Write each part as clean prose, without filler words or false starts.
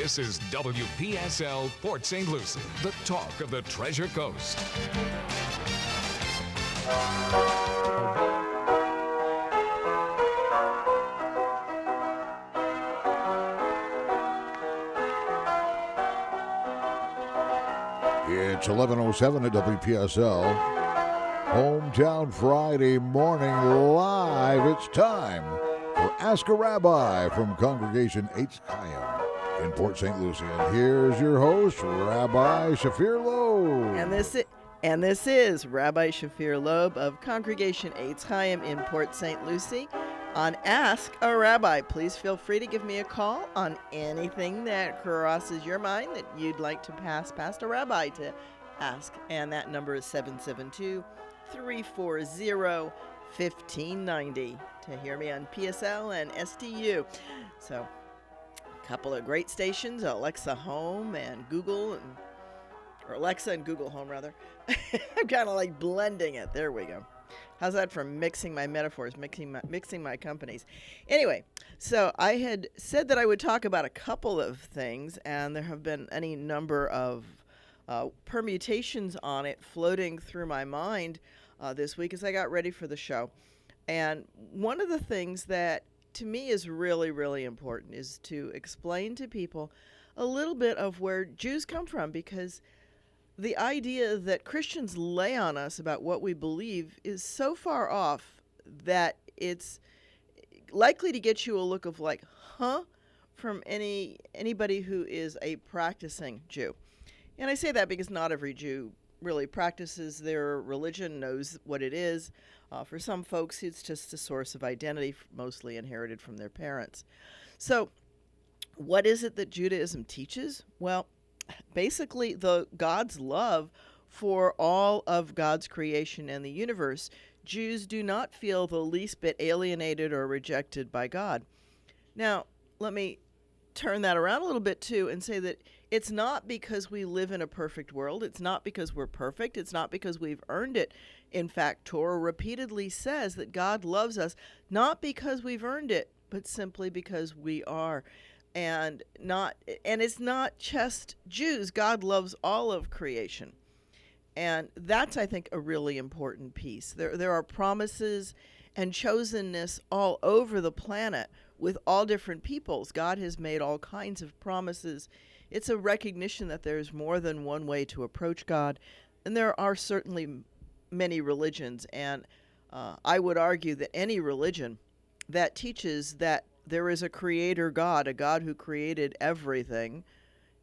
This is WPSL Port St. Lucie, the talk of the Treasure Coast. It's 11:07 at WPSL. Hometown Friday morning live. It's time for Ask a Rabbi from Congregation Eitz Chaim in Port St. Lucie. And here's your host, Rabbi Shafir Loeb. And this is Rabbi Shafir Loeb of Congregation Eitz Chaim in Port St. Lucie on Ask a Rabbi. Please feel free to give me a call on anything that crosses your mind that you'd like to pass past a rabbi to ask. And that number is 772-340-1590 to hear me on PSL and STU. So a couple of great stations, Alexa Home and Google, or Alexa and Google Home rather. I'm kind of like blending it. There we go. How's that for mixing my metaphors, mixing my companies? Anyway, so I had said that I would talk about a couple of things, and there have been any number of permutations on it floating through my mind this week as I got ready for the show. And one of the things that to me is really, really important is to explain to people a little bit of where Jews come from, because the idea that Christians lay on us about what we believe is so far off that it's likely to get you a look of like, huh, from anybody who is a practicing Jew. And I say that because not every Jew really practices their religion, knows what it is. For some folks, it's just a source of identity, mostly inherited from their parents. So what is it that Judaism teaches? Well, basically God's love for all of God's creation and the universe. Jews do not feel the least bit alienated or rejected by God. Now, let me turn that around a little bit too and say that it's not because we live in a perfect world. It's not because we're perfect. It's not because we've earned it. In fact, Torah repeatedly says that God loves us not because we've earned it, but simply because we are. And it's not just Jews. God loves all of creation. And that's, I think, a really important piece. There are promises and chosenness all over the planet with all different peoples. God has made all kinds of promises. It's a recognition that there's more than one way to approach God. And there are certainly many religions. And I would argue that any religion that teaches that there is a creator God, a God who created everything,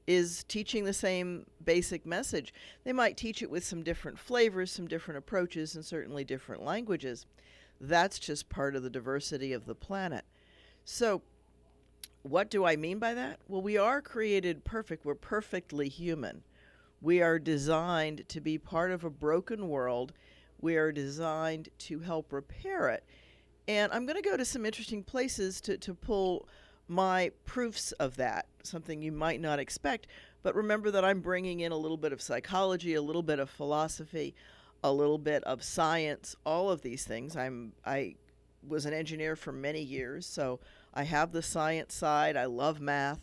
is teaching the same basic message. They might teach it with some different flavors, some different approaches, and certainly different languages. That's just part of the diversity of the planet. So what do I mean by that? Well, we are created perfect. We're perfectly human. We are designed to be part of a broken world. We are designed to help repair it. And I'm going to go to some interesting places to pull my proofs of that, something you might not expect. But remember that I'm bringing in a little bit of psychology, a little bit of philosophy, a little bit of science, all of these things. I was an engineer for many years, so I have the science side. I love math.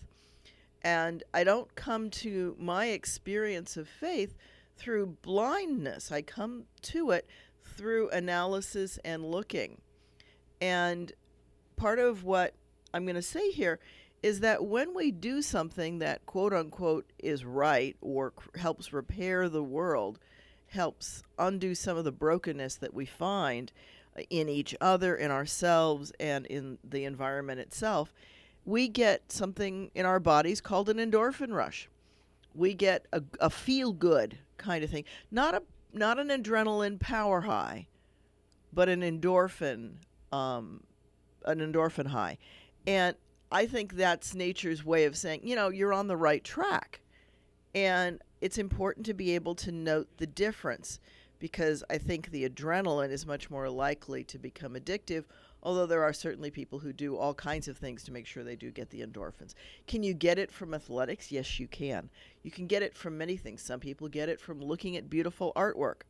And I don't come to my experience of faith through blindness. I come to it through analysis and looking. And part of what I'm going to say here is that when we do something that quote unquote is right or helps repair the world, helps undo some of the brokenness that we find in each other, in ourselves, and in the environment itself, we get something in our bodies called an endorphin rush. We get a feel-good kind of thing. Not an adrenaline power high, but an endorphin high. And I think that's nature's way of saying, you're on the right track. And it's important to be able to note the difference, because I think the adrenaline is much more likely to become addictive, although there are certainly people who do all kinds of things to make sure they do get the endorphins. Can you get it from athletics? Yes, you can. You can get it from many things. Some people get it from looking at beautiful artwork.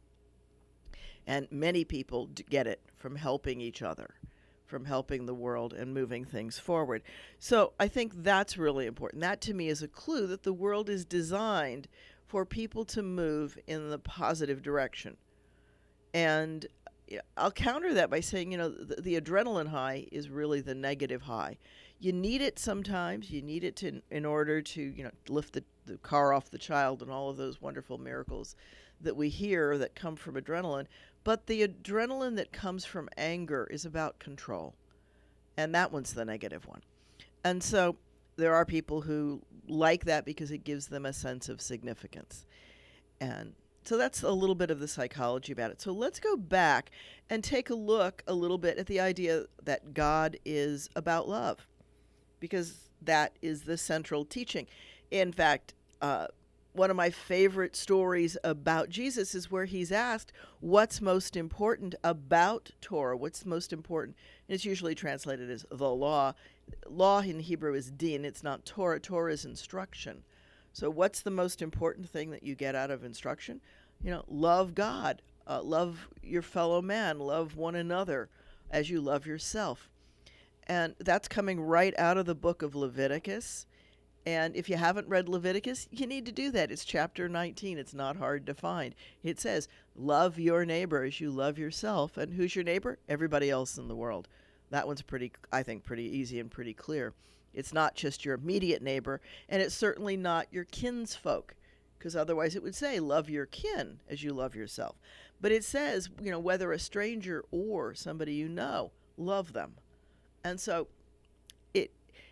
And many people get it from helping each other, from helping the world and moving things forward. So I think that's really important. That to me is a clue that the world is designed for people to move in the positive direction. And I'll counter that by saying, the adrenaline high is really the negative high. You need it sometimes. You need it in order to, lift the car off the child and all of those wonderful miracles that we hear that come from adrenaline. But the adrenaline that comes from anger is about control. And that one's the negative one. And so there are people who like that because it gives them a sense of significance. And so that's a little bit of the psychology about it. So let's go back and take a look a little bit at the idea that God is about love, because that is the central teaching. In fact, one of my favorite stories about Jesus is where he's asked what's most important about Torah, what's most important. And it's usually translated as the law. Law in Hebrew is din, it's not Torah. Torah is instruction. So what's the most important thing that you get out of instruction? Love God, love your fellow man, love one another as you love yourself. And that's coming right out of the book of Leviticus. And if you haven't read Leviticus, you need to do that. It's chapter 19. It's not hard to find. It says, love your neighbor as you love yourself. And who's your neighbor? Everybody else in the world. That one's pretty easy and pretty clear. It's not just your immediate neighbor, and it's certainly not your kinsfolk, because otherwise it would say, love your kin as you love yourself. But it says, whether a stranger or somebody love them. And so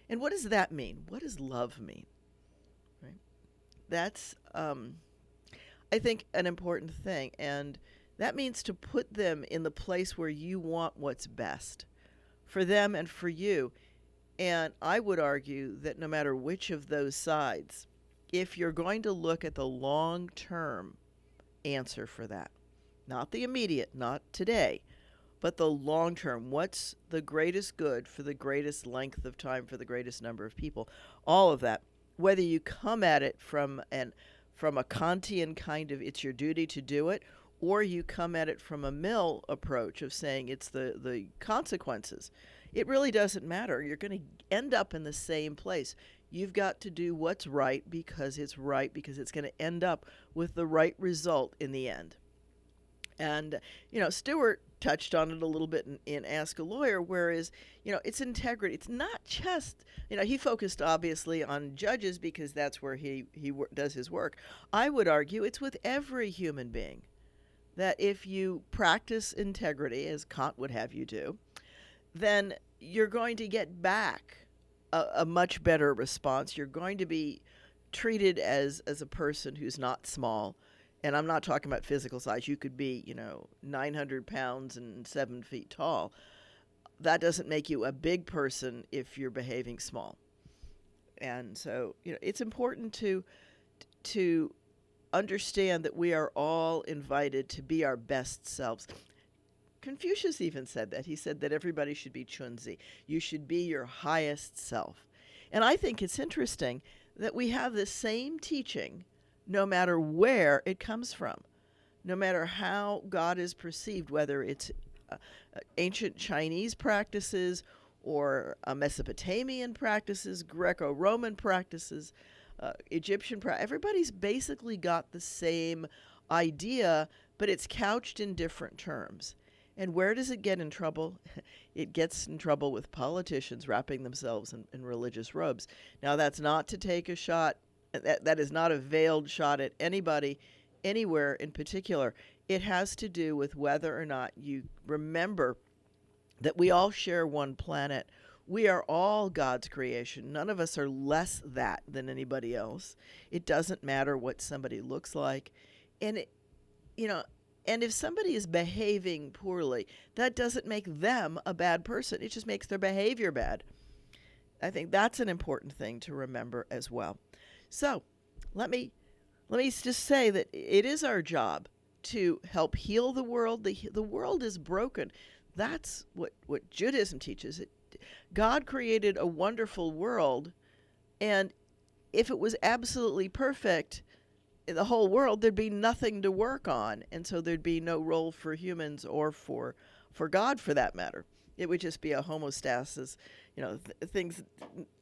and what does that mean? What does love mean? Right? That's, I think, an important thing. And that means to put them in the place where you want what's best for them and for you. And I would argue that no matter which of those sides, if you're going to look at the long-term answer for that, not the immediate, not today, but the long term, what's the greatest good for the greatest length of time for the greatest number of people, all of that, whether you come at it from a Kantian kind of it's your duty to do it, or you come at it from a Mill approach of saying it's the consequences. It really doesn't matter. You're going to end up in the same place. You've got to do what's right because it's going to end up with the right result in the end. And, Stuart touched on it a little bit in Ask a Lawyer, whereas, it's integrity. It's not just, he focused obviously on judges because that's where he does his work. I would argue it's with every human being that if you practice integrity, as Kant would have you do, then you're going to get back a much better response. You're going to be treated as a person who's not small. And I'm not talking about physical size. You could be, 900 pounds and 7 feet tall. That doesn't make you a big person if you're behaving small. And so, it's important to understand that we are all invited to be our best selves. Confucius even said that. He said that everybody should be chunzi. You should be your highest self. And I think it's interesting that we have the same teaching no matter where it comes from, no matter how God is perceived, whether it's ancient Chinese practices or Mesopotamian practices, Greco-Roman practices, Egyptian practices. Everybody's basically got the same idea, but it's couched in different terms. And where does it get in trouble? It gets in trouble with politicians wrapping themselves in religious robes. Now, that's not to take a shot. That is not a veiled shot at anybody, anywhere in particular. It has to do with whether or not you remember that we all share one planet. We are all God's creation. None of us are less that than anybody else. It doesn't matter what somebody looks like. And, and if somebody is behaving poorly, that doesn't make them a bad person. It just makes their behavior bad. I think that's an important thing to remember as well. So let me just say that it is our job to help heal the world. The world is broken. That's what Judaism teaches. God created a wonderful world, and if it was absolutely perfect in the whole world, there'd be nothing to work on, and so there'd be no role for humans or for God for that matter. It would just be a homeostasis, things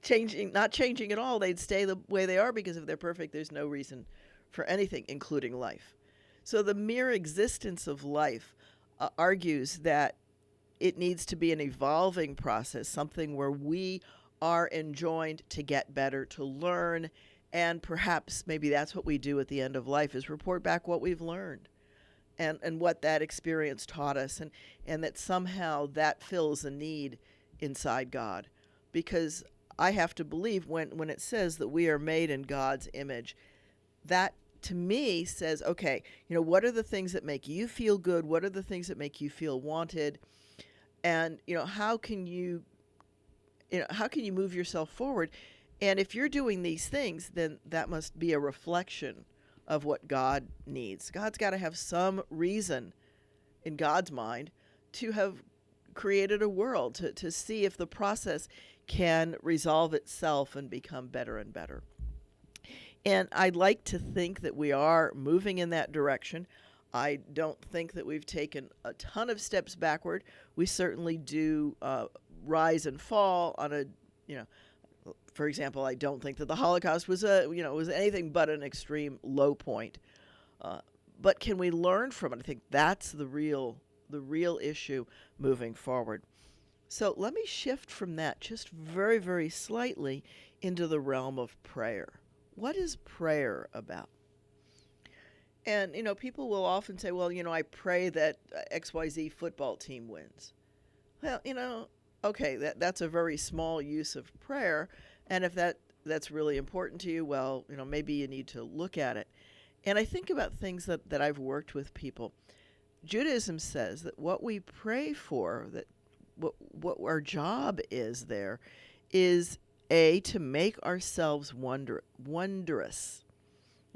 changing, not changing at all. They'd stay the way they are, because if they're perfect, there's no reason for anything, including life. So the mere existence of life argues that it needs to be an evolving process, something where we are enjoined to get better, to learn, and perhaps maybe that's what we do at the end of life, is report back what we've learned and what that experience taught us, and that somehow that fills a need inside God. Because I have to believe when it says that we are made in God's image, that to me says, okay, what are the things that make you feel good? What are the things that make you feel wanted? And, how can you move yourself forward? And if you're doing these things, then that must be a reflection of what God needs. God's got to have some reason in God's mind to have created a world, to see if the process can resolve itself and become better and better. And I'd like to think that we are moving in that direction. I don't think that we've taken a ton of steps backward. We certainly do rise and fall on a, for example, I don't think that the Holocaust was was anything but an extreme low point. But can we learn from it? I think that's the real issue moving forward. So let me shift from that just very, very slightly into the realm of prayer. What is prayer about? And, people will often say, well, I pray that XYZ football team wins. Well, okay, that's a very small use of prayer. And if that's really important to you, well, maybe you need to look at it. And I think about things that I've worked with people. Judaism says that what we pray for, that what our job is there, is to make ourselves wondrous.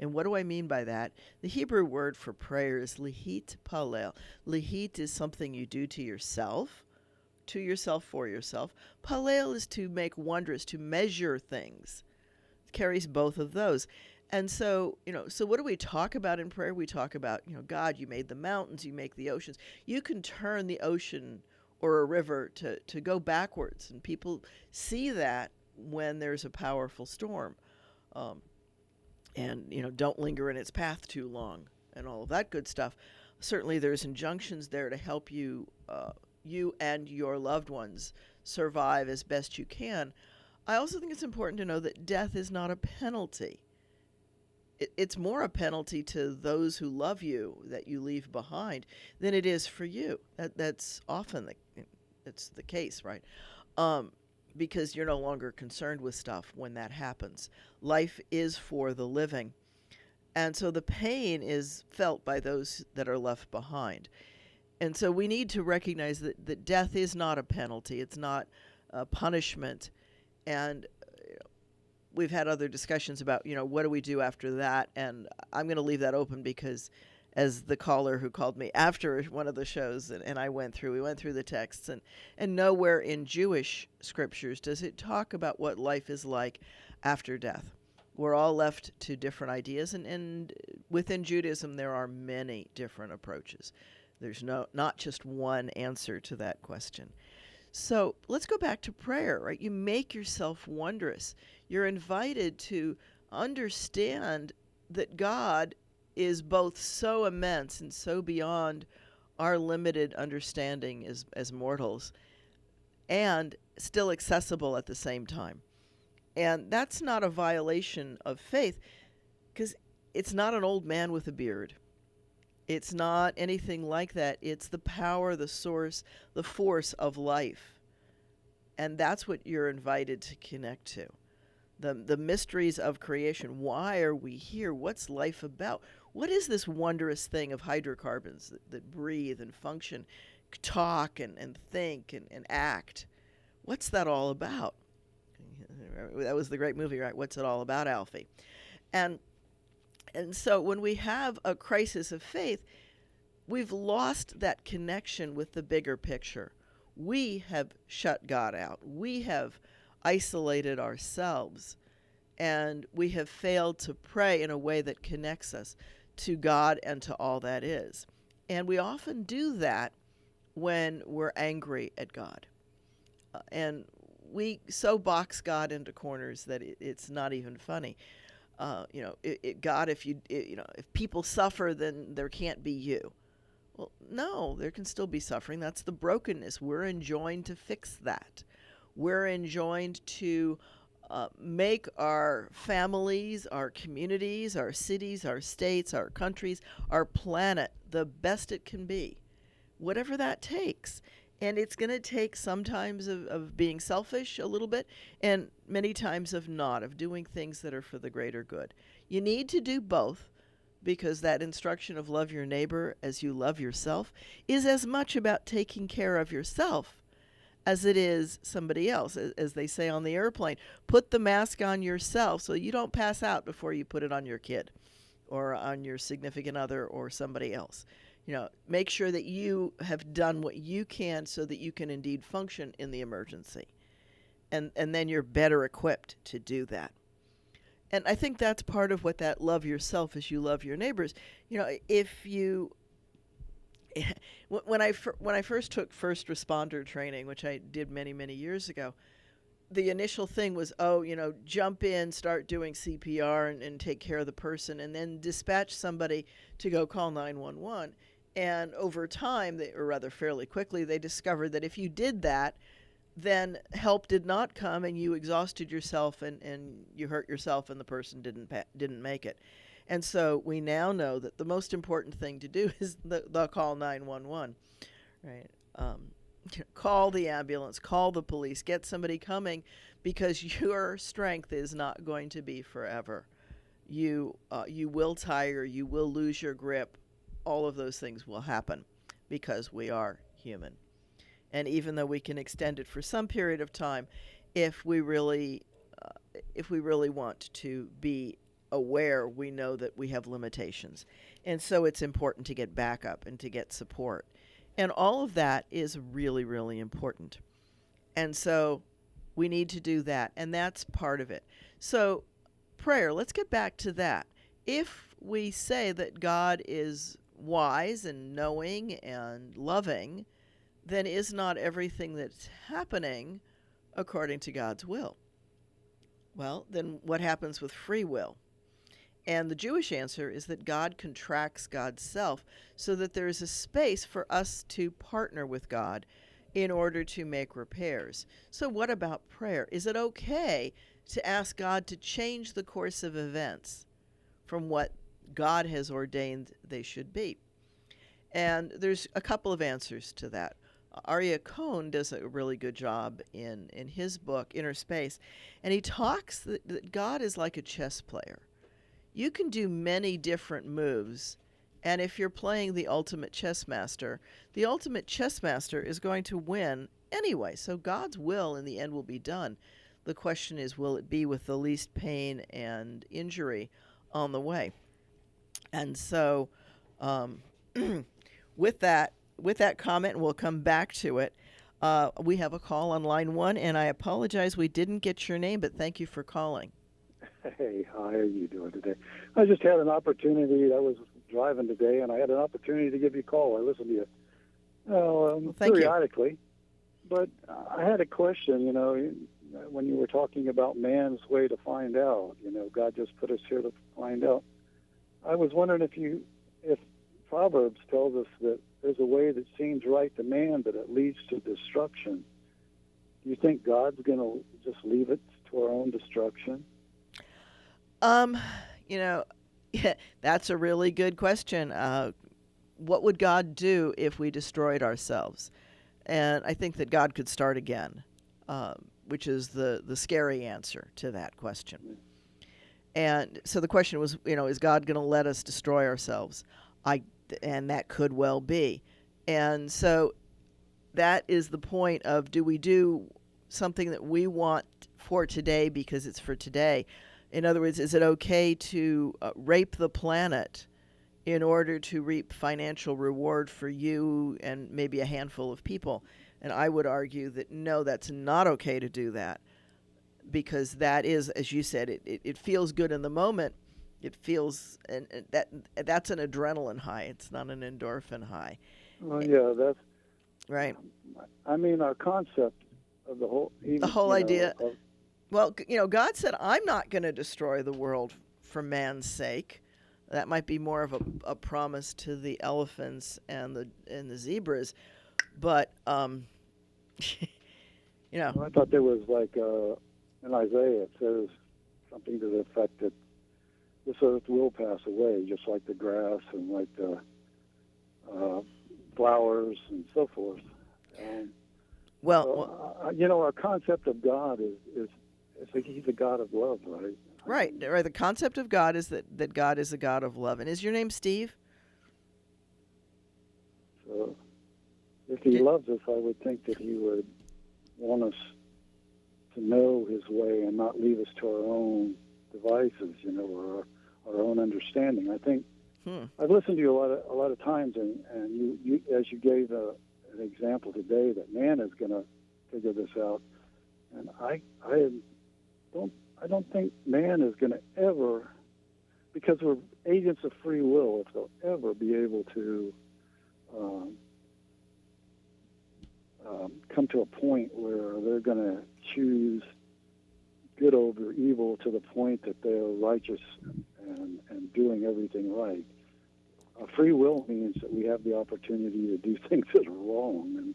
And what do I mean by that? The Hebrew word for prayer is lihit palel. Lihit is something you do to yourself, for yourself. Palel is to make wondrous, to measure things. It carries both of those. And so, so what do we talk about in prayer? We talk about, God, you made the mountains, you make the oceans. You can turn the ocean or a river to go backwards. And people see that when there's a powerful storm. And, don't linger in its path too long and all of that good stuff. Certainly there's injunctions there to help you and your loved ones survive as best you can. I also think it's important to know that death is not a penalty. It's more a penalty to those who love you that you leave behind than it is for you. That's often it's the case, right? Because you're no longer concerned with stuff when that happens. Life is for the living. And so the pain is felt by those that are left behind. And so we need to recognize that death is not a penalty. It's not a punishment. And we've had other discussions about, what do we do after that? And I'm going to leave that open because as the caller who called me after one of the shows and we went through the texts, and nowhere in Jewish scriptures does it talk about what life is like after death. We're all left to different ideas, and within Judaism there are many different approaches. There's not just one answer to that question. So let's go back to prayer, right? You make yourself wondrous. You're invited to understand that God is both so immense and so beyond our limited understanding as mortals, and still accessible at the same time. And that's not a violation of faith, because it's not an old man with a beard. It's not anything like that. It's the power, the source, the force of life. And that's what you're invited to connect to. The mysteries of creation. Why are we here? What's life about? What is this wondrous thing of hydrocarbons that breathe and function, talk and think and act? What's that all about? That was the great movie, right? What's it all about, Alfie? And so when we have a crisis of faith, we've lost that connection with the bigger picture. We have shut God out. We have isolated ourselves, and we have failed to pray in a way that connects us to God and to all that is. And we often do that when we're angry at God. And we so box God into corners that it's not even funny. God, if people suffer, then there can't be you. Well, no, there can still be suffering. That's the brokenness. We're enjoined to fix that. We're enjoined to make our families, our communities, our cities, our states, our countries, our planet the best it can be, whatever that takes. And it's going to take sometimes of being selfish a little bit, and many times of not, of doing things that are for the greater good. You need to do both, because that instruction of love your neighbor as you love yourself is as much about taking care of yourself as it is somebody else. As they say on the airplane, put the mask on yourself so you don't pass out before you put it on your kid or on your significant other or somebody else. Make sure that you have done what you can so that you can indeed function in the emergency. And then you're better equipped to do that. And I think that's part of what that love yourself as you love your neighbors. If you when I first took first responder training, which I did many, many years ago, the initial thing was, jump in, start doing CPR and take care of the person, and then dispatch somebody to go call 911. And over time, or rather fairly quickly, they discovered that if you did that, then help did not come, and you exhausted yourself, and you hurt yourself, and the person didn't make it. And so we now know that the most important thing to do is the call 911, right? Call the ambulance, call the police, get somebody coming, because your strength is not going to be forever. You will tire, you will lose your grip. All of those things will happen because we are human. And even though we can extend it for some period of time, if we really want to be aware, we know that we have limitations. And so it's important to get backup and to get support. And all of that is really, really important. And so we need to do that. And that's part of it. So prayer, let's get back to that. If we say that God is wise and knowing and loving, then is not everything that's happening according to God's will? Well, then what happens with free will? And the Jewish answer is that God contracts God's self so that there is a space for us to partner with God in order to make repairs. So what about prayer? Is it okay to ask God to change the course of events from what God has ordained they should be? And there's a couple of answers to that. Arya Cohn does a really good job in his book, Inner Space, and he talks that God is like a chess player. You can do many different moves, and if you're playing the ultimate chess master is going to win anyway. So God's will in the end will be done. The question is, will it be with the least pain and injury on the way? And so with that comment, we'll come back to it. We have a call on line 1, and I apologize we didn't get your name, but thank you for calling. Hey, how are you doing today? I just had an opportunity. I was driving today, and I had an opportunity to give you a call. I listen to you periodically. But I had a question, when you were talking about man's way to find out. God just put us here to find out. I was wondering if Proverbs tells us that there's a way that seems right to man, but it leads to destruction. Do you think God's going to just leave it to our own destruction? That's a really good question. What would God do if we destroyed ourselves? And I think that God could start again, which is the scary answer to that question. And so the question was, is God going to let us destroy ourselves? And that could well be. And so that is the point of, do we do something that we want for today because it's for today? In other words, is it okay to rape the planet in order to reap financial reward for you and maybe a handful of people? And I would argue that no, that's not okay to do that, because that is, as you said, it feels good in the moment. It feels, and that's an adrenaline high. It's not an endorphin high. Well, yeah, Right. I mean, our concept of the whole, even, The whole idea. of, Well, God said, I'm not going to destroy the world for man's sake. That might be more of a promise to the elephants and the zebras, but I thought there was like in Isaiah it says something to the effect that this earth will pass away, just like the grass and like the flowers and so forth. Our concept of God is like He's a God of love, right? Right. The concept of God is that God is a God of love. And is your name Steve? So if He loves us, I would think that He would want us to know His way and not leave us to our own devices, or our own understanding. I think I've listened to you a lot of times, and you as you gave an example today that man is going to figure this out, and I don't think man is going to ever, because we're agents of free will, if they'll ever be able to come to a point where they're going to choose good over evil to the point that they're righteous and doing everything right. Free will means that we have the opportunity to do things that are wrong, and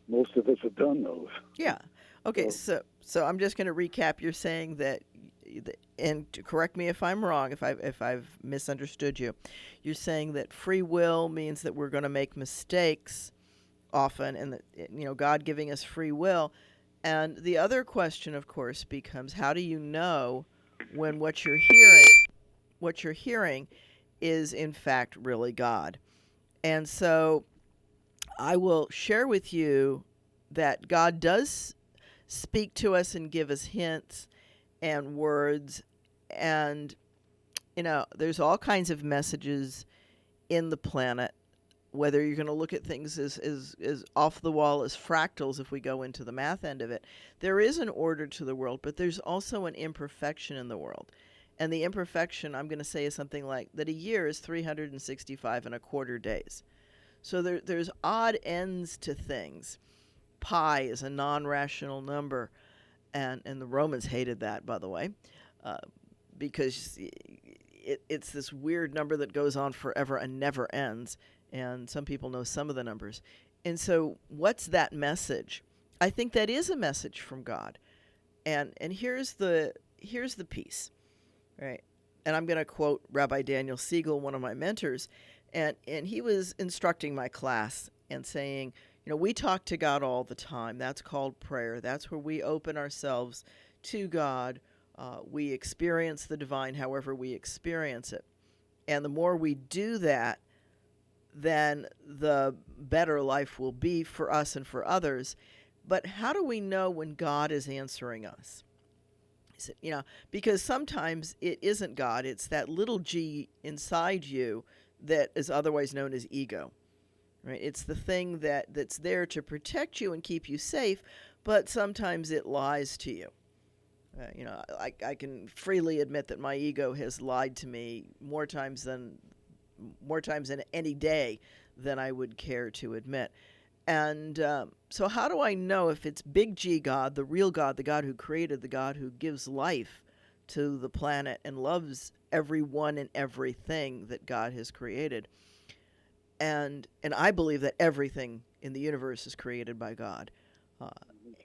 most of us have done those. Yeah. Okay, so I'm just going to recap. You're saying that, and correct me if I'm wrong, if I've misunderstood you. You're saying that free will means that we're going to make mistakes often, and that God giving us free will. And the other question, of course, becomes, how do you know when what you're hearing is in fact really God? And so I will share with you that God does speak to us and give us hints and words, and there's all kinds of messages in the planet, whether you're going to look at things as off the wall as fractals, if we go into the math end of it. There is an order to the world, but there's also an imperfection in the world. And the imperfection, I'm going to say, is something like that a year is 365 and a quarter days. So there's odd ends to things. Pi is a non-rational number, and the Romans hated that, by the way, because it's this weird number that goes on forever and never ends, and some people know some of the numbers. And so what's that message? I think that is a message from God. And here's the piece, right? And I'm going to quote Rabbi Daniel Siegel, one of my mentors, and he was instructing my class and saying, we talk to God all the time. That's called prayer. That's where we open ourselves to God. We experience the divine however we experience it. And the more we do that, then the better life will be for us and for others. But how do we know when God is answering us? Because sometimes it isn't God. It's that little g inside you that is otherwise known as ego. Right? It's the thing that's there to protect you and keep you safe, but sometimes it lies to you. I can freely admit that my ego has lied to me more times in any day than I would care to admit. And so how do I know if it's big G God, the real God, the God who created, the God who gives life to the planet and loves everyone and everything that God has created? And I believe that everything in the universe is created by God.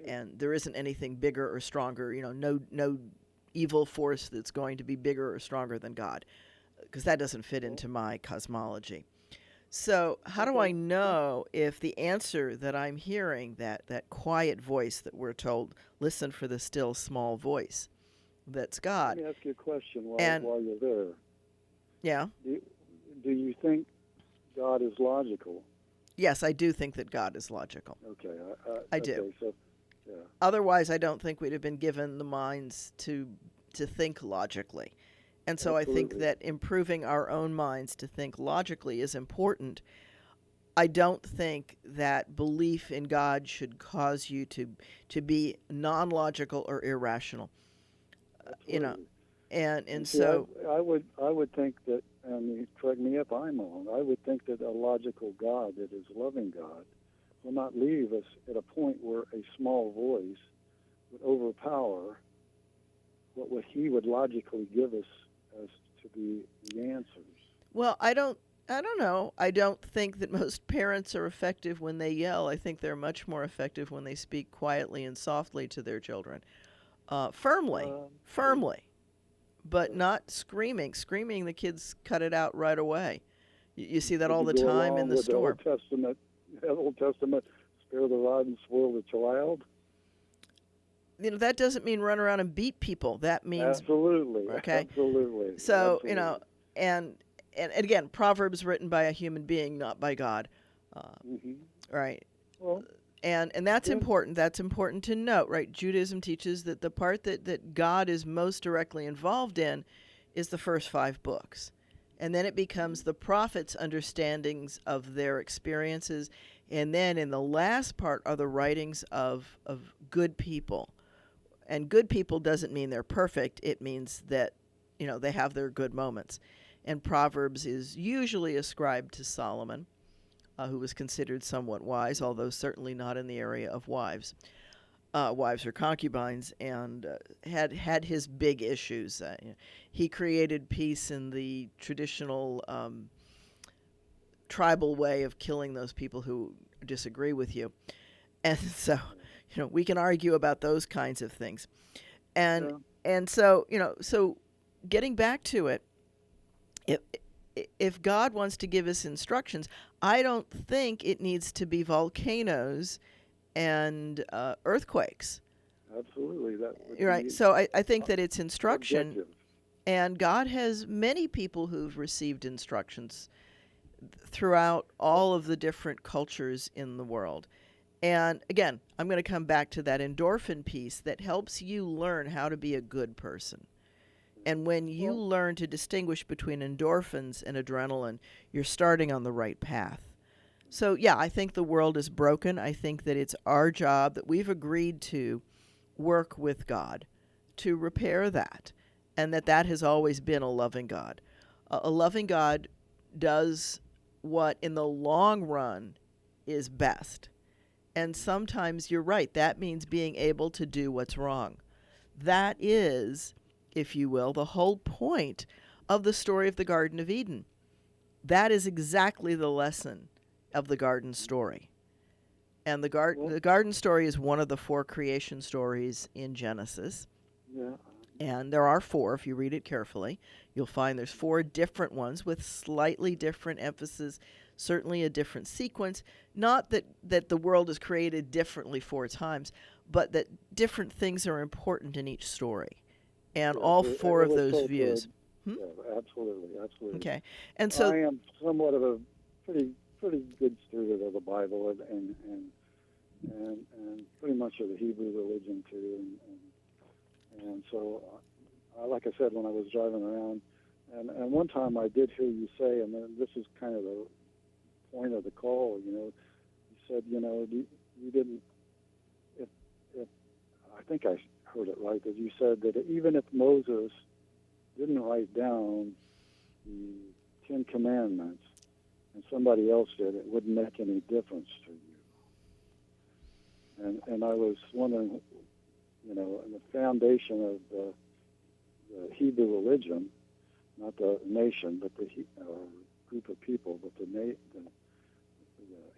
And there isn't anything bigger or stronger, no evil force that's going to be bigger or stronger than God, because that doesn't fit into my cosmology. So how do I know if the answer that I'm hearing, that quiet voice that we're told, listen for the still small voice, that's God? Let me ask you a question while you're there. Yeah? Do you think God is logical? Yes, I do think that God is logical. Okay. I do. Okay, so, yeah. Otherwise, I don't think we'd have been given the minds to think logically. And so Absolutely. I think that improving our own minds to think logically is important. I don't think that belief in God should cause you to be non-logical or irrational. Absolutely. And see, so I would think that, and correct me if I'm wrong, I would think that a logical God that is loving God will not leave us at a point where a small voice would overpower what he would logically give us as to be the answers. Well, I don't know. I don't think that most parents are effective when they yell. I think they're much more effective when they speak quietly and softly to their children. Firmly, but not screaming. Screaming, the kids cut it out right away. You see that all the time in the store. The Old Testament, spare the rod and spoil the child. That doesn't mean run around and beat people. That means absolutely. Okay. Absolutely. So absolutely. And again, Proverbs written by a human being, not by God. Right. Well, and that's important. That's important to note, right? Judaism teaches that the part that God is most directly involved in is the first 5 books. And then it becomes the prophets' understandings of their experiences. And then in the last part are the writings of good people. And good people doesn't mean they're perfect. It means that, they have their good moments. And Proverbs is usually ascribed to Solomon, who was considered somewhat wise, although certainly not in the area of wives or concubines, and had his big issues. He created peace in the traditional tribal way of killing those people who disagree with you. And so, we can argue about those kinds of things. And so, so getting back to it, if God wants to give us instructions, I don't think it needs to be volcanoes and earthquakes. Absolutely. That would You're right. be So I think that it's instruction. objective. And God has many people who've received instructions throughout all of the different cultures in the world. And again, I'm going to come back to that endorphin piece that helps you learn how to be a good person. And when you learn to distinguish between endorphins and adrenaline, you're starting on the right path. So, yeah, I think the world is broken. I think that it's our job, that we've agreed to work with God to repair that, and that has always been a loving God. A loving God does what, in the long run, is best. And sometimes you're right. That means being able to do what's wrong. That is, if you will, the whole point of the story of the Garden of Eden. That is exactly the lesson of the garden story. And the garden story is one of the 4 creation stories in Genesis. Yeah. And there are 4, if you read it carefully. You'll find there's 4 different ones with slightly different emphasis, certainly a different sequence. Not that the world is created differently 4 times, but that different things are important in each story. And all 4 of those views. Yeah, absolutely. Okay. And so I am somewhat of a pretty good student of the Bible and pretty much of the Hebrew religion too, and so like I said, when I was driving around, and one time I did hear you say, and this is kind of the point of the call, you said, you didn't, if I think I heard it right, that you said that even if Moses didn't write down the 10 Commandments and somebody else did, it wouldn't make any difference to you. And I was wondering, the foundation of the Hebrew religion, not the nation, but the group of people, but the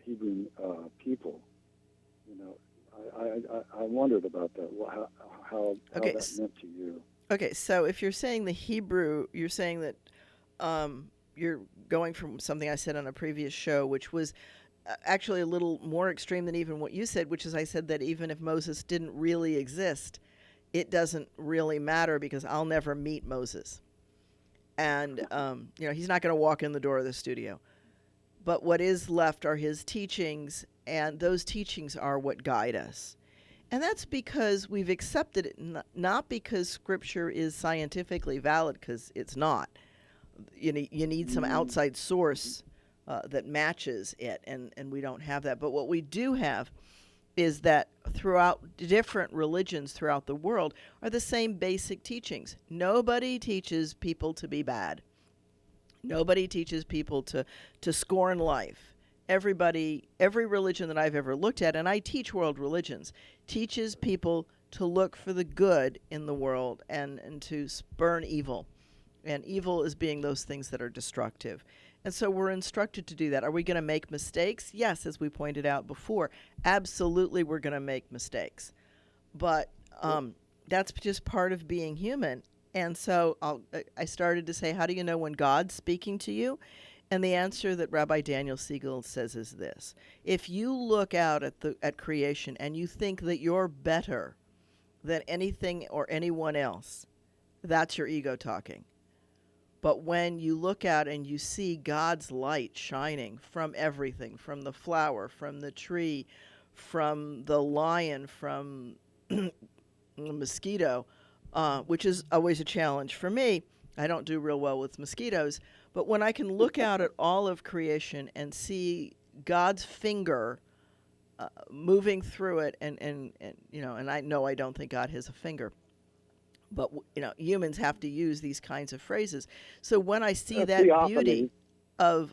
Hebrew people, I wondered about that, how that meant to you. Okay, so if you're saying the Hebrew, you're saying that you're going from something I said on a previous show, which was actually a little more extreme than even what you said, which is I said that even if Moses didn't really exist, it doesn't really matter because I'll never meet Moses. And, he's not going to walk in the door of the studio. But what is left are his teachings, and those teachings are what guide us. And that's because we've accepted it, not because Scripture is scientifically valid, because it's not. You need some outside source that matches it, and we don't have that. But what we do have is that throughout different religions throughout the world are the same basic teachings. Nobody teaches people to be bad. Nobody teaches people to scorn life every religion that I've ever looked at, and I teach world religions, teaches people to look for the good in the world and to spurn evil. And evil is being those things that are destructive. And so we're instructed to do that. Are we going to make mistakes? Yes, as we pointed out before. Absolutely, we're going to make mistakes. But that's just part of being human. And so I started to say, how do you know when God's speaking to you? And the answer that Rabbi Daniel Siegel says is this. If you look out at creation and you think that you're better than anything or anyone else, that's your ego talking. But when you look out and you see God's light shining from everything, from the flower, from the tree, from the lion, from the mosquito, which is always a challenge for me. I don't do real well with mosquitoes. But when I can look out at all of creation and see God's finger moving through it, and I know I don't think God has a finger. But, humans have to use these kinds of phrases. So when I see that beauty of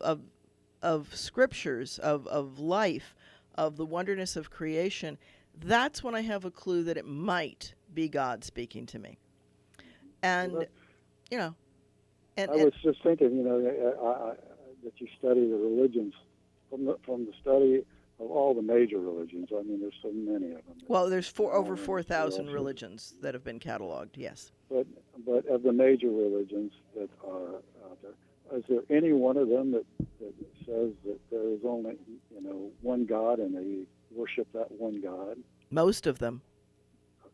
scriptures, of life, of the wonderness of creation, that's when I have a clue that it might be God speaking to me. And, I was just thinking, that you study the religions from the study of all the major religions. I mean, there's so many of them. Well, there's over 4,000 religions that have been cataloged, yes. But of the major religions that are out there, is there any one of them that says that there is only, one God and they worship that one God? Most of them.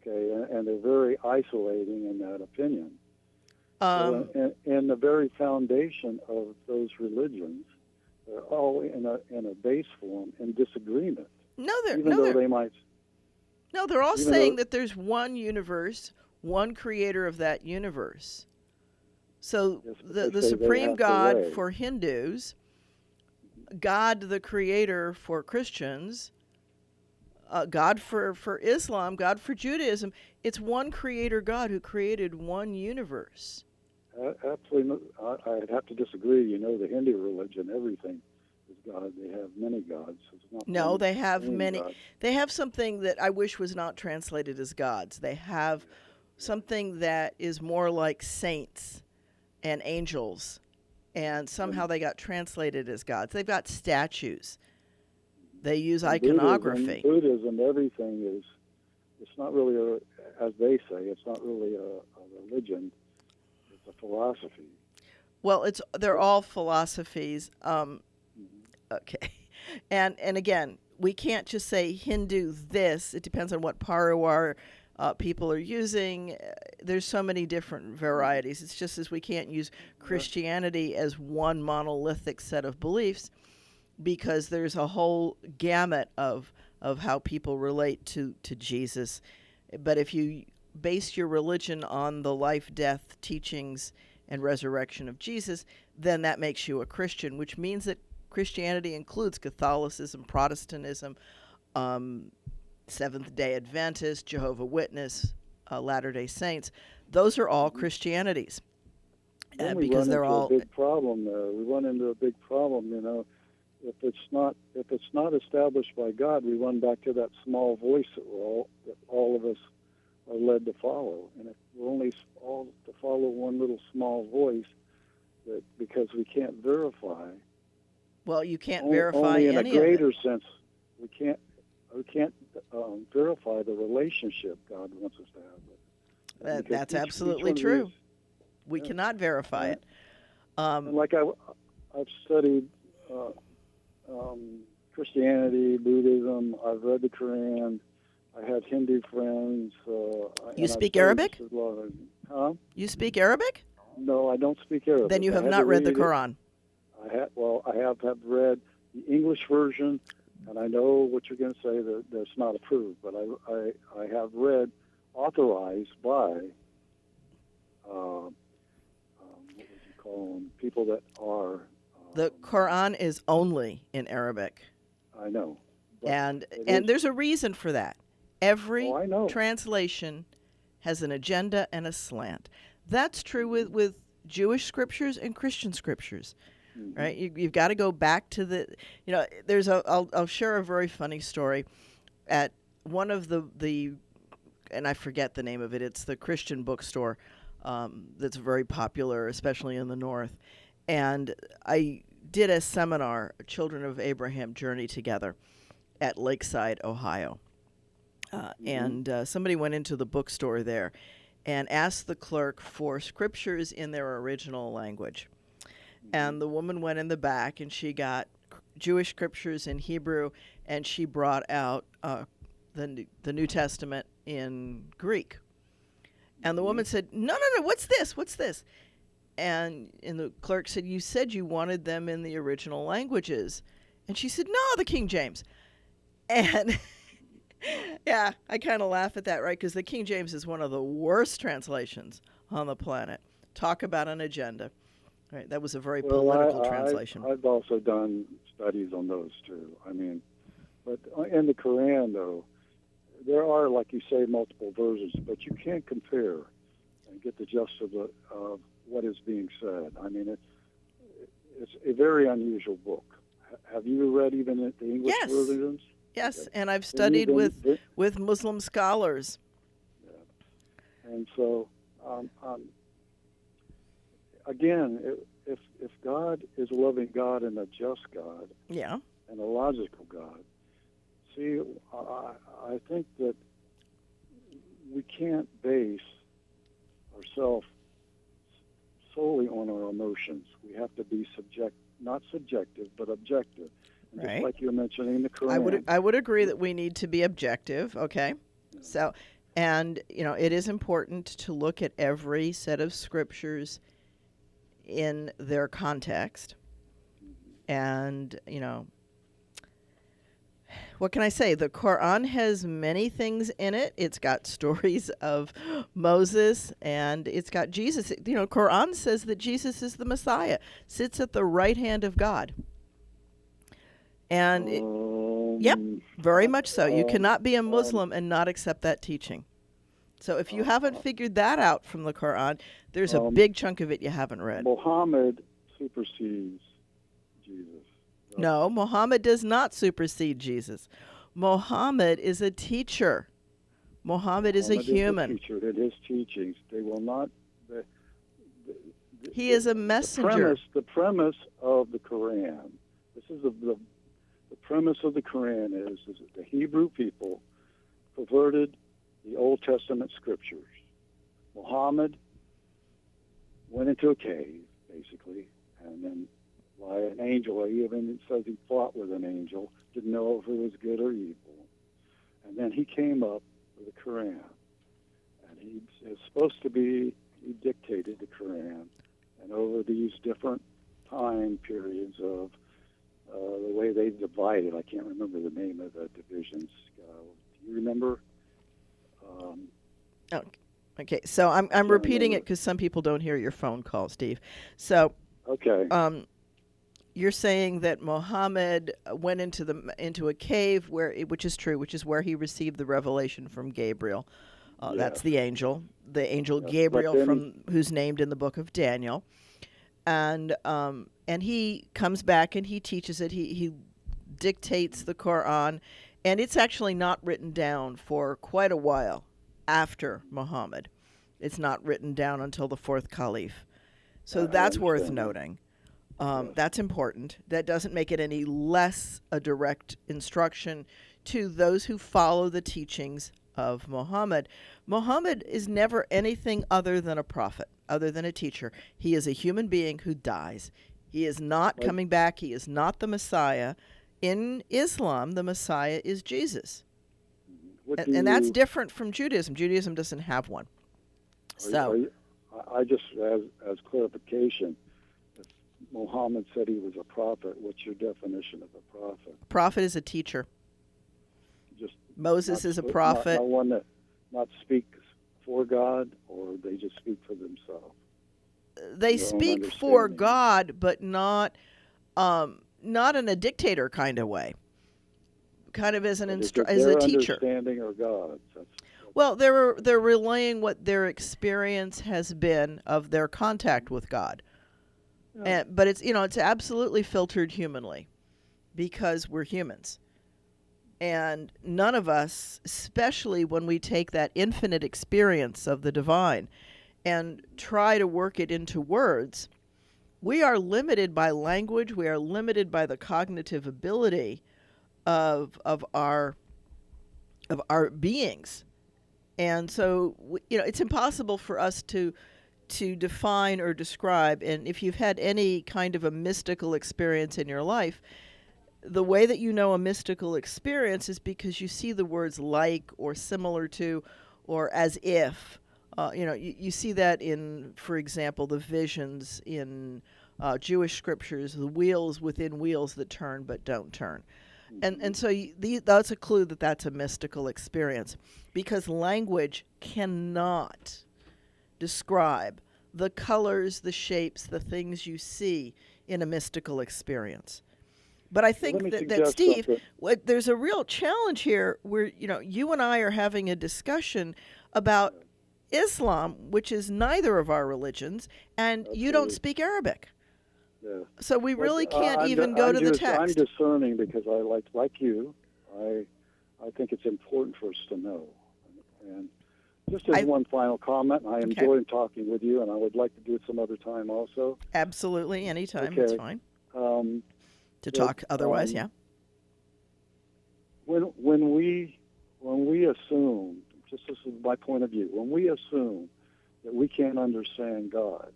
Okay, and they're very isolating in that opinion. And the very foundation of those religions, they're all in a base form in disagreement. They're all saying that there's one universe, one creator of that universe. So the supreme God for Hindus, God the creator for Christians, God for Islam, God for Judaism. It's one creator God who created one universe. Absolutely. I'd have to disagree. The Hindu religion, everything is God. They have many gods. They have many. Gods. They have something that I wish was not translated as gods. They have something that is more like saints and angels, and somehow they got translated as gods. They've got statues. They use iconography. Buddhism, everything is. It's not really as they say. It's not really a religion. It's a philosophy. Well, they're all philosophies. Okay, and again, we can't just say Hindu this. It depends on what Pariwar people are using. There's so many different varieties. It's just as we can't use Christianity as one monolithic set of beliefs, because there's a whole gamut of how people relate to Jesus. But if you base your religion on the life, death, teachings, and resurrection of Jesus, then that makes you a Christian, which means that Christianity includes Catholicism, Protestantism, Seventh-day Adventist, Jehovah's Witness, Latter-day Saints. Those are all Christianities. Because they're all a big problem. We run into a big problem, If it's not established by God, we run back to that small voice that all of us are led to follow. And if we're only all to follow one little small voice, that because we can't verify. Well, you can't verify only in any a greater of it. sense. We can't verify the relationship God wants us to have. That's absolutely true. We cannot verify it. And like I've studied Christianity, Buddhism. I've read the Quran. I had Hindu friends. You speak Arabic? Huh? You speak Arabic? No, I don't speak Arabic. Then you have not read the Quran. I have read the English version, and I know what you're going to say, that it's not approved, but I have read, authorized by, what would you call them, people that are... The Quran is only in Arabic. I know. And there's a reason for that. Every I know. translation has an agenda and a slant. That's true with Jewish scriptures and Christian scriptures. right? You've got to go back to the, there's I'll share a very funny story. At one of the and I forget the name of it. It's the Christian bookstore that's very popular, especially in the North. And I did a seminar, Children of Abraham Journey Together, at Lakeside, Ohio. And somebody went into the bookstore there and asked the clerk for scriptures in their original language. And the woman went in the back and she got Jewish scriptures in Hebrew, and she brought out the New Testament in Greek. And the woman said, no, what's this? What's this? And the clerk said, you said you wanted them in the original languages. And she said, no, the King James. And yeah, I kind of laugh at that, right? Because the King James is one of the worst translations on the planet. Talk about an agenda. Right, that was a very political translation. I've also done studies on those too. I mean, but in the Quran, though, there are, like you say, multiple versions, but you can't compare and get the gist of what is being said. I mean, it's a very unusual book. Have you read even the English versions? Yes, Okay. And I've studied with Muslim scholars. Yeah. And so, again, if God is a loving God and a just God, and a logical God, see, I think that we can't base ourselves solely on our emotions. We have to be not subjective, but objective. And right. Just like you're mentioning the Quran. I would agree that we need to be objective, okay? Yeah. So, and, it is important to look at every set of scriptures in their context. And, what can I say? The Quran has many things in it. It's got stories of Moses, and it's got Jesus. Quran says that Jesus is the Messiah, sits at the right hand of God. And, yep, very much so. You cannot be a Muslim and not accept that teaching. So if you haven't figured that out from the Quran, there's a big chunk of it you haven't read. Muhammad supersedes Jesus. No, Muhammad does not supersede Jesus. Muhammad is a teacher. Muhammad is a human. Is a teacher. That his teachings, they will not. He is a messenger. The premise of the Quran. This is the premise of the Quran is that the Hebrew people perverted the Old Testament scriptures. Muhammad went into a cave, basically, and then by an angel, he even says he fought with an angel, didn't know if it was good or evil. And then he came up with the Quran. And he dictated the Quran. And over these different time periods of the way they divided, I can't remember the name of the divisions. Do you remember? Okay, so I'm repeating it because some people don't hear your phone call, Steve. So, okay. You're saying that Muhammad went into a cave which is true, which is where he received the revelation from Gabriel. Yes. That's the angel Gabriel who's named in the book of Daniel, and he comes back and he teaches it. He dictates the Quran, and it's actually not written down for quite a while after Muhammad. It's not written down until the fourth caliph. So that's worth noting. That's important. That doesn't make it any less a direct instruction to those who follow the teachings of Muhammad. Muhammad is never anything other than a prophet, other than a teacher. He is a human being who dies. He is not coming back. He is not the Messiah. In Islam, the Messiah is Jesus. And that's different from Judaism. Judaism doesn't have one. I just, as clarification, if Muhammad said he was a prophet, what's your definition of a prophet? Prophet is a teacher. Moses is a prophet. Not one that not speaks for God, or they just speak for themselves. They speak for God, but not in a dictator kind of way. Kind of as an as a teacher. Understanding of God. Well, they're relaying what their experience has been of their contact with God. Yeah. But it's absolutely filtered humanly because we're humans. And none of us, especially when we take that infinite experience of the divine and try to work it into words, we are limited by language. We are limited by the cognitive ability of our beings. And so, it's impossible for us to define or describe. And if you've had any kind of a mystical experience in your life, the way that you know a mystical experience is because you see the words like or similar to or as if. You see that in, for example, the visions in Jewish scriptures, the wheels within wheels that turn but don't turn. And so that's a clue that that's a mystical experience, because language cannot describe the colors, the shapes, the things you see in a mystical experience. But I think that Steve, there's a real challenge here where, you and I are having a discussion about Islam, which is neither of our religions, and you don't speak Arabic. Yeah. So we really can't I'm even go to the text. I'm discerning because I like you. I think it's important for us to know. And just as one final comment, I enjoyed talking with you, and I would like to do it some other time also. Absolutely, anytime, it's fine. To talk otherwise, yeah. When we assume, just this is my point of view, when we assume that we can't understand God,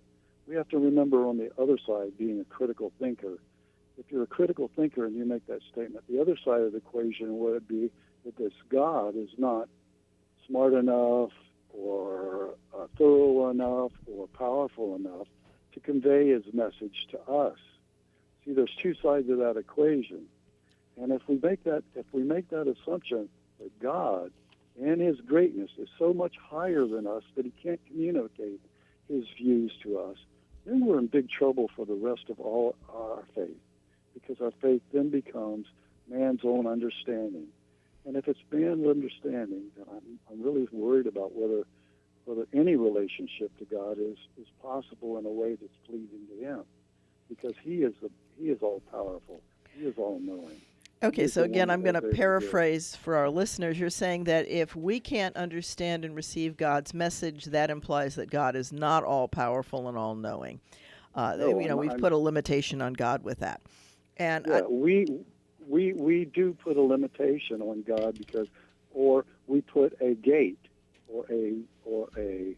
we have to remember on the other side, being a critical thinker. If you're a critical thinker and you make that statement, the other side of the equation would be that this God is not smart enough or thorough enough or powerful enough to convey his message to us. See, there's two sides of that equation. And if we make that assumption that God and his greatness is so much higher than us that he can't communicate his views to us, then we're in big trouble for the rest of all our faith, because our faith then becomes man's own understanding. And if it's man's understanding, then I'm really worried about whether any relationship to God is possible in a way that's pleasing to him, because he is all powerful. He is all knowing. Okay, so again, I'm going to paraphrase for our listeners. You're saying that if we can't understand and receive God's message, that implies that God is not all powerful and all knowing. We've put a limitation on God with that. And we do put a limitation on God or we put a gate or a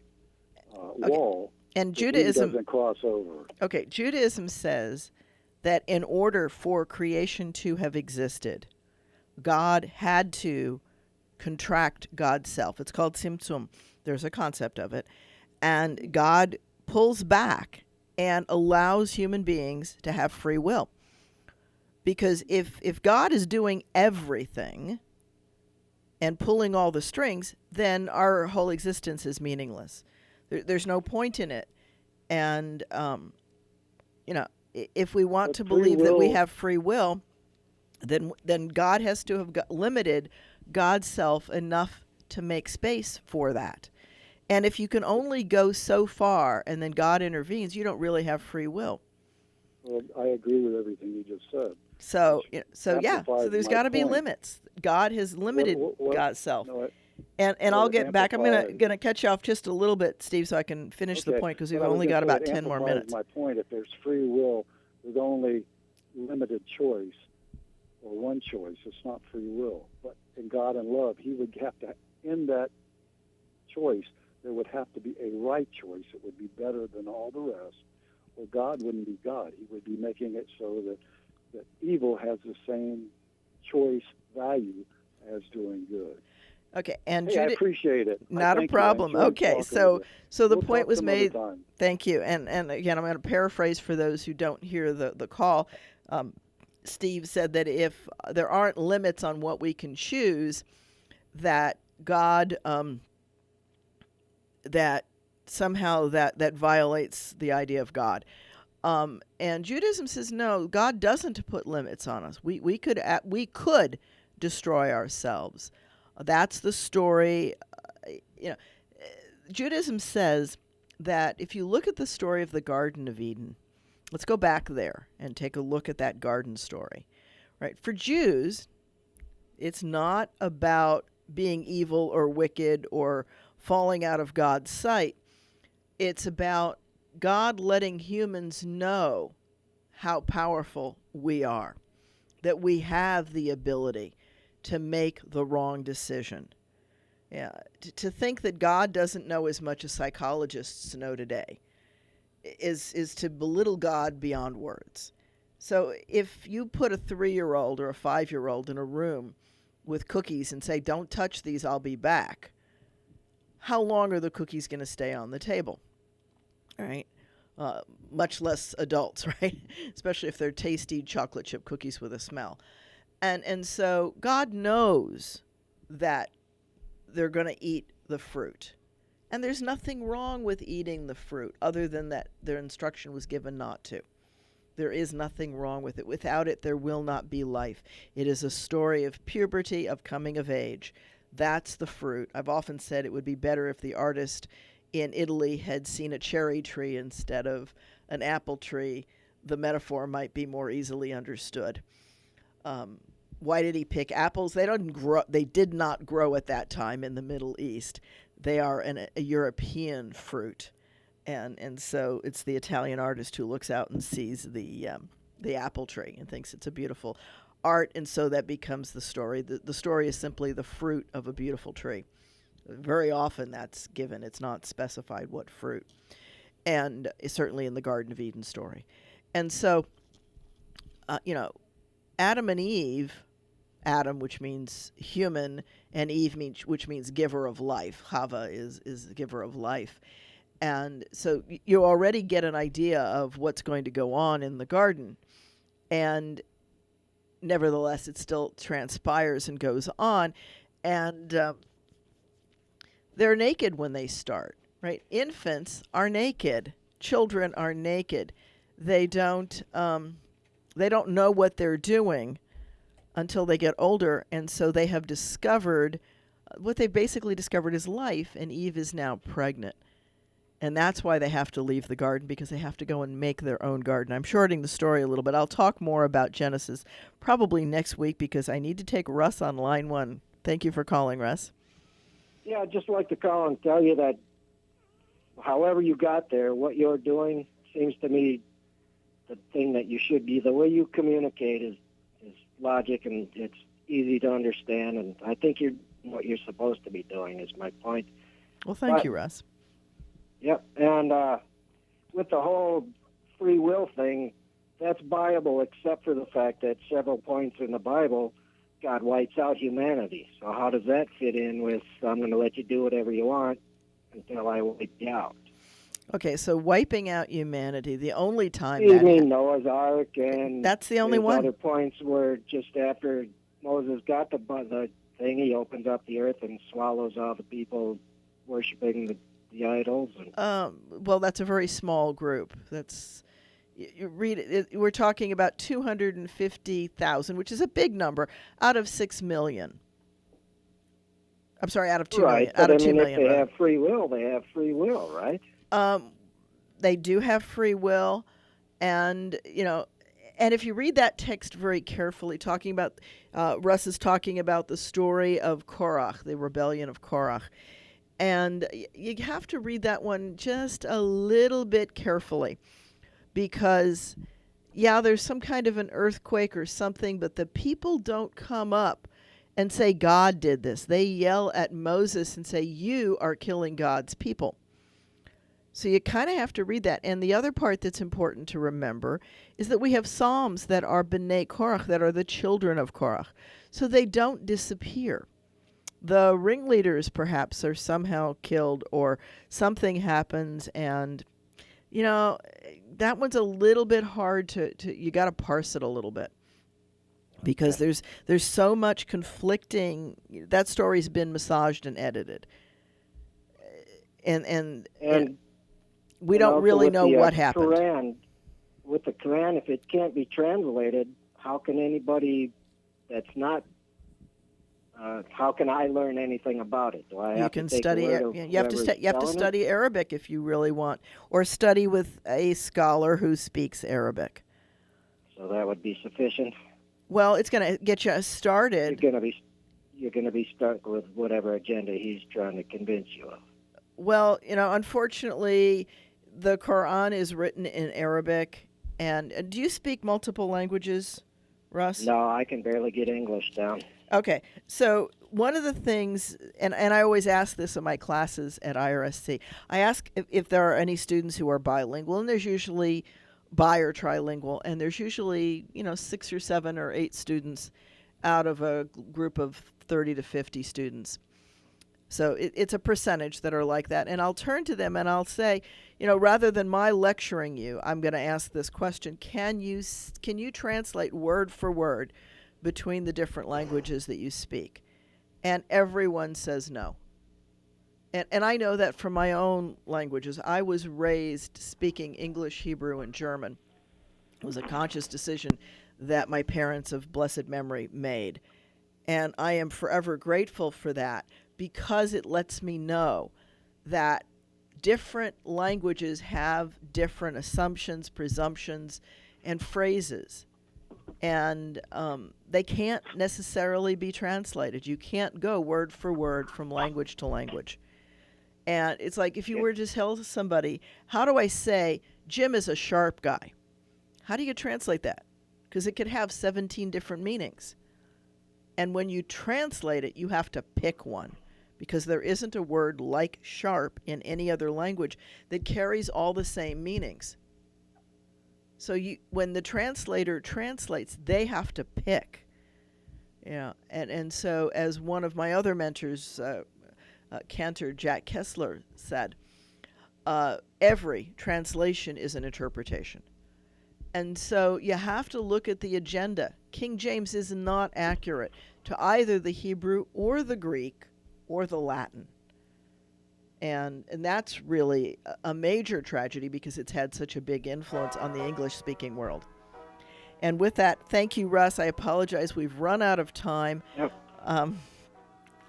wall. And Judaism doesn't cross over. Okay, Judaism says that in order for creation to have existed, God had to contract God's self. It's called Tzimtzum. There's a concept of it. And God pulls back and allows human beings to have free will. Because if God is doing everything and pulling all the strings, then our whole existence is meaningless. There's no point in it. And, if we want to believe that we have free will, then God has to have limited God's self enough to make space for that. And if you can only go so far and then God intervenes, you don't really have free will. Well, I agree with everything you just said. So there's got to be limits. God has limited God's self. And I'll get back. I'm gonna cut you off just a little bit, Steve, so I can finish the point, because we've only got about 10 more minutes. My point: if there's free will, there's only limited choice, or one choice. It's not free will. But in God and love, he would have to, in that choice, there would have to be a right choice. It would be better than all the rest. Or God wouldn't be God. He would be making it so that evil has the same choice value as doing good. Okay, and I appreciate it. Not a problem. Okay, so the point was made. Thank you. And again, I'm going to paraphrase for those who don't hear the call. Steve said that if there aren't limits on what we can choose, that God, that somehow that violates the idea of God. And Judaism says no, God doesn't put limits on us. We could destroy ourselves. That's the story. Judaism says that if you look at the story of the Garden of Eden, let's go back there and take a look at that garden story. Right? For Jews, it's not about being evil or wicked or falling out of God's sight. It's about God letting humans know how powerful we are, that we have the ability to make the wrong decision. Yeah, to think that God doesn't know as much as psychologists know today is to belittle God beyond words. So if you put a 3-year-old or a 5-year-old in a room with cookies and say, don't touch these, I'll be back, how long are the cookies going to stay on the table? All right. Much less adults, right? Especially if they're tasty chocolate chip cookies with a smell. And so God knows that they're going to eat the fruit. And there's nothing wrong with eating the fruit other than that their instruction was given not to. There is nothing wrong with it. Without it, there will not be life. It is a story of puberty, of coming of age. That's the fruit. I've often said it would be better if the artist in Italy had seen a cherry tree instead of an apple tree. The metaphor might be more easily understood. Why did he pick apples? They did not grow at that time in the Middle East. They are a European fruit. And so it's the Italian artist who looks out and sees the apple tree and thinks it's a beautiful art, and so that becomes the story. The story is simply the fruit of a beautiful tree. Very often that's given. It's not specified what fruit. And certainly in the Garden of Eden story. And so, Adam and Eve, Adam, which means human, and Eve, which means giver of life. Chava is the giver of life. And so you already get an idea of what's going to go on in the garden. And nevertheless, it still transpires and goes on. And they're naked when they start, right? Infants are naked. Children are naked. They don't know what they're doing until they get older. And so they have discovered, what they've basically discovered is life, and Eve is now pregnant. And that's why they have to leave the garden, because they have to go and make their own garden. I'm shorting the story a little bit. I'll talk more about Genesis probably next week, because I need to take Russ on line 1. Thank you for calling, Russ. Yeah, I'd just like to call and tell you that however you got there, what you're doing seems to me the thing that you should be. The way you communicate is logic, and it's easy to understand, and I think you're what you're supposed to be doing is my point. Well, thank you, Russ. Yep, and with the whole free will thing, that's viable except for the fact that several points in the Bible, God wipes out humanity. So how does that fit in with, I'm going to let you do whatever you want until I wipe you out? Okay, so wiping out humanity, the only time you mean Noah's Ark, and that's the only one. Other points where just after Moses got the thing, he opens up the earth and swallows all the people worshiping the idols. Well, that's a very small group. That's you read it. We're talking about 250,000, which is a big number, out of 6 million. I'm sorry, out of 2 million. Out of 2 million. If they have free will, they have free will, right? They do have free will, and and if you read that text very carefully, talking about Russ is talking about the story of Korach, the rebellion of Korach. And you have to read that one just a little bit carefully, because, there's some kind of an earthquake or something, but the people don't come up and say, God did this. They yell at Moses and say, you are killing God's people. So you kind of have to read that. And the other part that's important to remember is that we have Psalms that are B'nai Korach, that are the children of Korach. So they don't disappear. The ringleaders perhaps are somehow killed, or something happens, and that one's a little bit hard to you got to parse it a little bit, because there's so much conflicting. That story's been massaged and edited, and we don't really know what happened. With the Quran, if it can't be translated, how can anybody that's not how can I learn anything about it? Do I have You can to take study. the word of You have to. whoever's You have to telling it? study Arabic if you really want, or study with a scholar who speaks Arabic. So that would be sufficient. Well, it's going to get you started. You're gonna be stuck with whatever agenda he's trying to convince you of. Well, unfortunately, the Quran is written in Arabic. And do you speak multiple languages, Russ? No, I can barely get English down. Okay, so one of the things, and I always ask this in my classes at IRSC, I ask if there are any students who are bilingual, and there's usually bi or trilingual, and there's usually, 6 or 7 or 8 students out of a group of 30 to 50 students. So it's a percentage that are like that. And I'll turn to them and I'll say, rather than my lecturing you, I'm going to ask this question. Can you translate word for word between the different languages that you speak? And everyone says no. And I know that from my own languages. I was raised speaking English, Hebrew, and German. It was a conscious decision that my parents of blessed memory made. And I am forever grateful for that, because it lets me know that different languages have different assumptions, presumptions, and phrases. And they can't necessarily be translated. You can't go word for word from language to language. And it's like if you were to tell somebody, how do I say Jim is a sharp guy? How do you translate that? Because it could have 17 different meanings. And when you translate it, you have to pick one, because there isn't a word like sharp in any other language that carries all the same meanings. So when the translator translates, they have to pick. Yeah, and so as one of my other mentors, Cantor Jack Kessler, said, every translation is an interpretation. And so you have to look at the agenda. King James is not accurate to either the Hebrew or the Greek or the Latin. And that's really a major tragedy, because it's had such a big influence on the English-speaking world. And with that, thank you, Russ. I apologize. We've run out of time. Yep.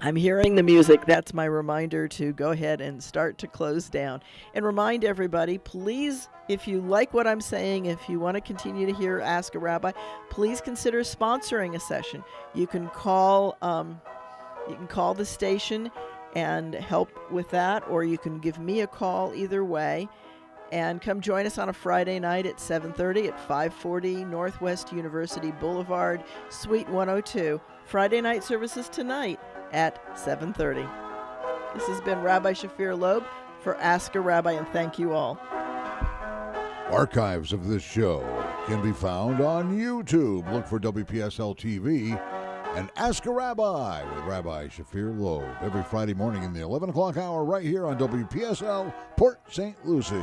I'm hearing the music. That's my reminder to go ahead and start to close down. And remind everybody, please, if you like what I'm saying, if you want to continue to hear Ask a Rabbi, please consider sponsoring a session. You can call the station and help with that, or you can give me a call, either way. And come join us on a Friday night at 7:30 at 540 Northwest University Boulevard, Suite 102. Friday night services tonight at 7:30. This has been Rabbi Shafir Loeb for Ask a Rabbi, and thank you all. Archives of this show can be found on YouTube. Look for WPSL TV and Ask a Rabbi with Rabbi Shafir Loeb every Friday morning in the 11 o'clock hour right here on WPSL Port St. Lucie.